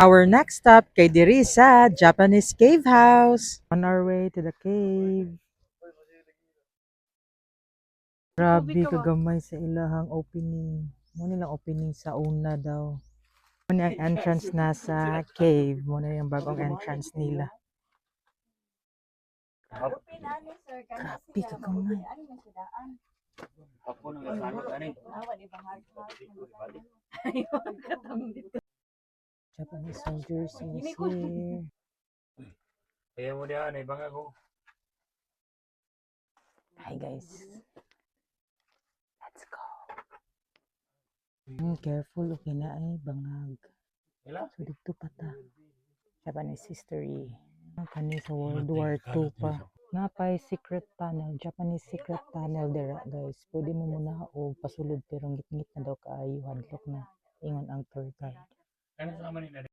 Our next stop kay diri sa Japanese Cave House. On our way to the cave. Grabe kagamay sa ilahang opening. Mo nilang opening sa una daw. Mo ang entrance na sa cave. Mo na yung bagong entrance nila. Grabe kagamay. Japanese soldiers is here. Kaya mo diyan, ibang ako. Hi guys. Let's go. Careful, okay na ay bangag. So dito pa ta. Japanese history. Kani sa World War II pa. Napay secret tunnel, Japanese secret tunnel dira guys. Pwede mo muna o pasulod pero ngit-ngit na daw kaayo hadlok na ingon ang tour guide. Ano sa man